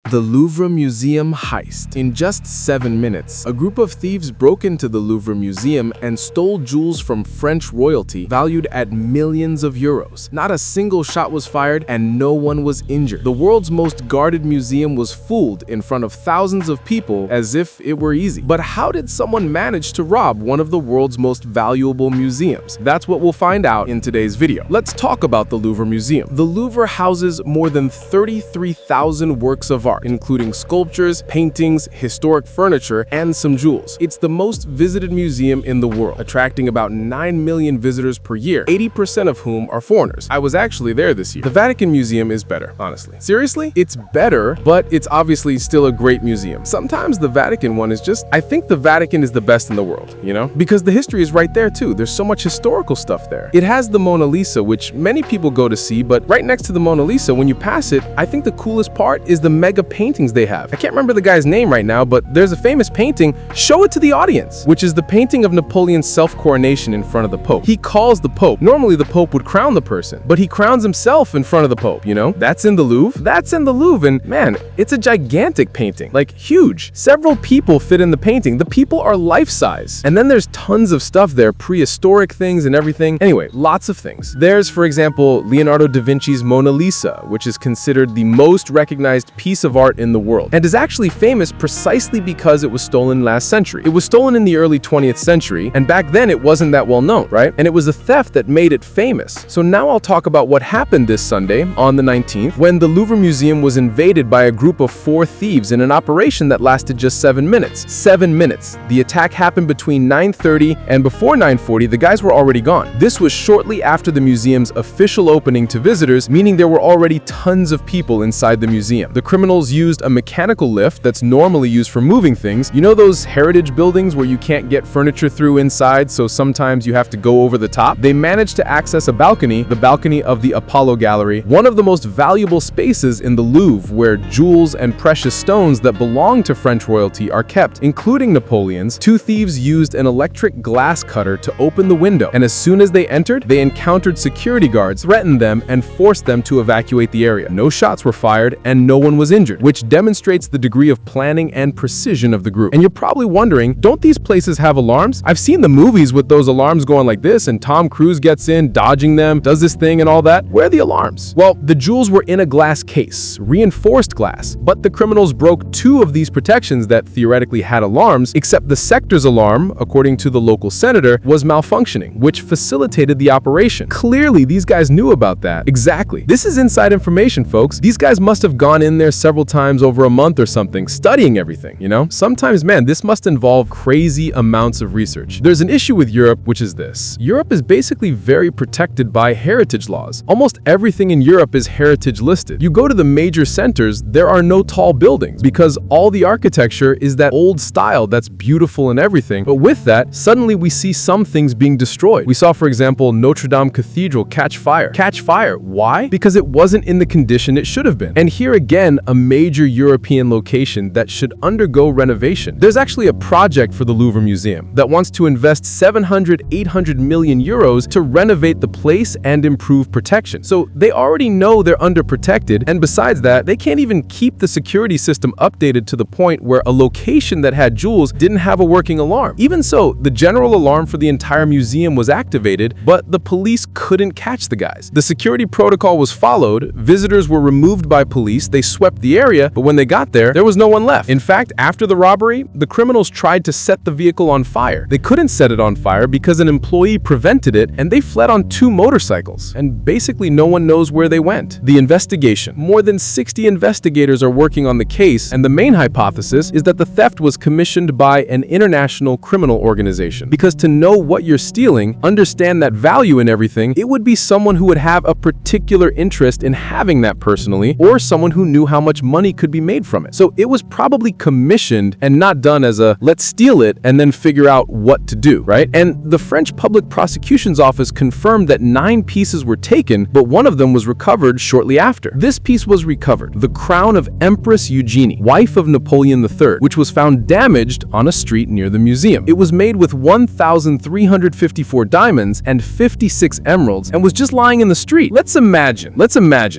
The Louvre Museum heist. In just 7 minutes, a group of thieves broke into the Louvre Museum and stole jewels from French royalty valued at millions of euros. Not a single shot was fired and no one was injured. The world's most guarded museum was fooled in front of thousands of people as if it were easy. But how did someone manage to rob one of the world's most valuable museums? That's what we'll find out in today's video. Let's talk about the Louvre Museum. The Louvre houses more than 33,000 works of art, including sculptures, paintings, historic furniture, and some jewels. It's the most visited museum in the world, attracting about 9 million visitors per year, 80% of whom are foreigners. I was actually there this year. The Vatican Museum is better, honestly. Seriously? It's better, but it's obviously still a great museum. Sometimes the Vatican one is just, I think the Vatican is the best in the world, you know? Because the history is right there too. There's so much historical stuff there. It has the Mona Lisa, which many people go to see, but right next to the Mona Lisa, when you pass it, I think the coolest part is the mega paintings they have. I can't remember the guy's name right now, but there's a famous painting, show it to the audience, which is the painting of Napoleon's self-coronation in front of the Pope. He calls the Pope. Normally the Pope would crown the person, but he crowns himself in front of the Pope, you know? That's in the Louvre. That's in the Louvre, and man, it's a gigantic painting, like huge. Several people fit in the painting. The people are life-size. And then there's tons of stuff there, prehistoric things and everything. Anyway, lots of things. There's, for example, Leonardo da Vinci's Mona Lisa, which is considered the most recognized piece of art in the world, and is actually famous precisely because it was stolen last century. It was stolen in the early 20th century, and back then it wasn't that well known, right? And it was a theft that made it famous. So now I'll talk about what happened this Sunday, on the 19th, when the Louvre Museum was invaded by a group of 4 thieves in an operation that lasted just 7 minutes. 7 minutes. The attack happened between 9:30 and before 9:40, the guys were already gone. This was shortly after the museum's official opening to visitors, meaning there were already tons of people inside the museum. The criminals used a mechanical lift that's normally used for moving things. You know those heritage buildings where you can't get furniture through inside, so sometimes you have to go over the top? They managed to access a balcony, the balcony of the Apollo Gallery, one of the most valuable spaces in the Louvre, where jewels and precious stones that belong to French royalty are kept, including Napoleon's. 2 thieves used an electric glass cutter to open the window, and as soon as they entered, they encountered security guards, threatened them, and forced them to evacuate the area. No shots were fired, and no one was injured, which demonstrates the degree of planning and precision of the group. And you're probably wondering, don't these places have alarms? I've seen the movies with those alarms going like this, and Tom Cruise gets in, dodging them, does this thing and all that. Where are the alarms? Well, the jewels were in a glass case, reinforced glass, but the criminals broke 2 of these protections that theoretically had alarms, except the sector's alarm, according to the local senator, was malfunctioning, which facilitated the operation. Clearly, these guys knew about that. Exactly. This is inside information, folks. These guys must have gone in there several times over a month or something, studying everything, you know? Sometimes, man, this must involve crazy amounts of research. There's an issue with Europe, which is this. Europe is basically very protected by heritage laws. Almost everything in Europe is heritage listed. You go to the major centers, there are no tall buildings because all the architecture is that old style that's beautiful and everything. But with that, suddenly we see some things being destroyed. We saw, for example, Notre Dame Cathedral catch fire. Catch fire. Why? Because it wasn't in the condition it should have been. And here again, a major European location that should undergo renovation. There's actually a project for the Louvre Museum that wants to invest 700–800 million euros to renovate the place and improve protection. So they already know they're underprotected, and besides that, they can't even keep the security system updated to the point where a location that had jewels didn't have a working alarm. Even so, the general alarm for the entire museum was activated, but the police couldn't catch the guys. The security protocol was followed, visitors were removed by police, they swept the area, but when they got there was no one left. In fact, after the robbery, the criminals tried to set the vehicle on fire. They couldn't set it on fire because an employee prevented it, and they fled on 2 motorcycles. And basically no one knows where they went. The investigation. More than 60 investigators are working on the case, and the main hypothesis is that the theft was commissioned by an international criminal organization. Because to know what you're stealing, understand that value in everything, it would be someone who would have a particular interest in having that personally, or someone who knew how much money could be made from it. So it was probably commissioned and not done as a let's steal it and then figure out what to do, right? And the French Public Prosecution's Office confirmed that 9 pieces were taken, but one of them was recovered shortly after. This piece was recovered, the crown of Empress Eugénie, wife of Napoleon III, which was found damaged on a street near the museum. It was made with 1,354 diamonds and 56 emeralds and was just lying in the street. Let's imagine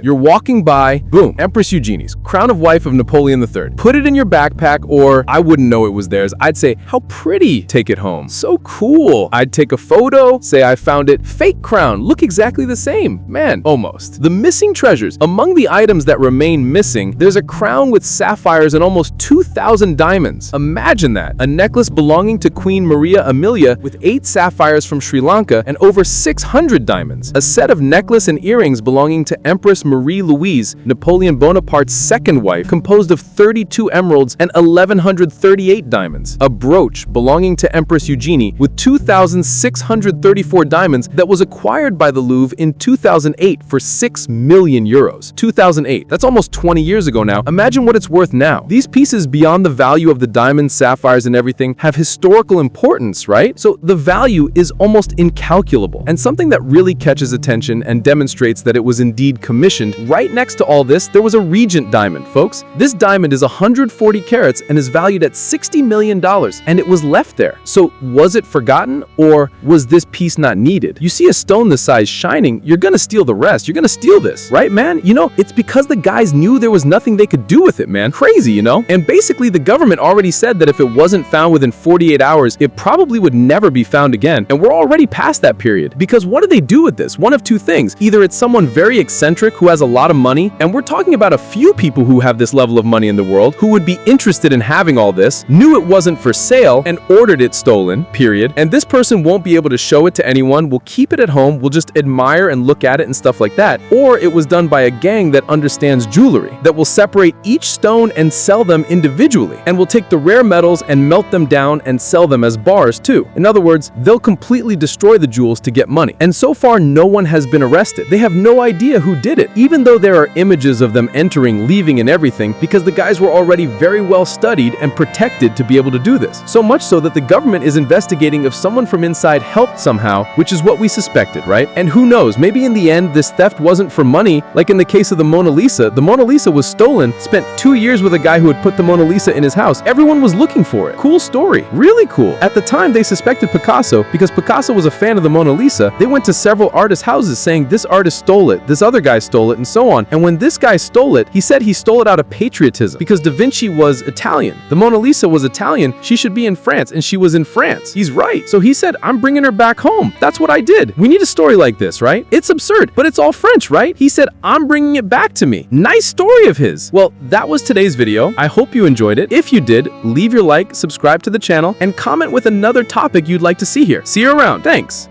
you're walking by, boom, Empress Eugénie's crown crown of wife of Napoleon III. Put it in your backpack, or I wouldn't know it was theirs. I'd say, how pretty, take it home. So cool. I'd take a photo, say I found it. Fake crown, look exactly the same. Man, almost. The missing treasures. Among the items that remain missing, there's a crown with sapphires and almost 2,000 diamonds. Imagine that. A necklace belonging to Queen Maria-Amélie with 8 sapphires from Sri Lanka and over 600 diamonds. A set of necklace and earrings belonging to Empress Marie-Louise, Napoleon Bonaparte's second wife, composed of 32 emeralds and 1,138 diamonds. A brooch belonging to Empress Eugénie with 2,634 diamonds that was acquired by the Louvre in 2008 for 6 million euros. 2008. That's almost 20 years ago now. Imagine what it's worth now. These pieces, beyond the value of the diamonds, sapphires, and everything, have historical importance, right? So the value is almost incalculable. And something that really catches attention and demonstrates that it was indeed commissioned, right next to all this, there was a Regent diamond, folks. This diamond is 140 carats and is valued at $60 million, and it was left there. So was it forgotten, or was this piece not needed? You see a stone this size shining, you're gonna steal the rest. You're gonna steal this, right, man? You know, it's because the guys knew there was nothing they could do with it, man. Crazy, you know? And basically, the government already said that if it wasn't found within 48 hours, it probably would never be found again. And we're already past that period. Because what do they do with this? One of two things. Either it's someone very eccentric who has a lot of money, and we're talking about a few people who have this level of money in the world, who would be interested in having all this, knew it wasn't for sale, and ordered it stolen, period. And this person won't be able to show it to anyone, will keep it at home, will just admire and look at it and stuff like that. Or it was done by a gang that understands jewelry, that will separate each stone and sell them individually, and will take the rare metals and melt them down and sell them as bars too. In other words, they'll completely destroy the jewels to get money. And so far, no one has been arrested. They have no idea who did it, even though there are images of them entering, leaving, and everything, because the guys were already very well studied and protected to be able to do this. So much so that the government is investigating if someone from inside helped somehow, which is what we suspected, right? And who knows, maybe in the end, this theft wasn't for money, like in the case of the Mona Lisa. The Mona Lisa was stolen, spent 2 years with a guy who had put the Mona Lisa in his house. Everyone was looking for it. Cool story. Really cool. At the time, they suspected Picasso because Picasso was a fan of the Mona Lisa. They went to several artists' houses saying this artist stole it, this other guy stole it, and so on. And when this guy stole it, he said he stole it out of patriotism because Da Vinci was Italian. The Mona Lisa was Italian. She should be in France, and she was in France. He's right. So he said, I'm bringing her back home. That's what I did. We need a story like this, right? It's absurd, but it's all French, right? He said, I'm bringing it back to me. Nice story of his. Well, that was today's video. I hope you enjoyed it. If you did, leave your like, subscribe to the channel, and comment with another topic you'd like to see here. See you around. Thanks.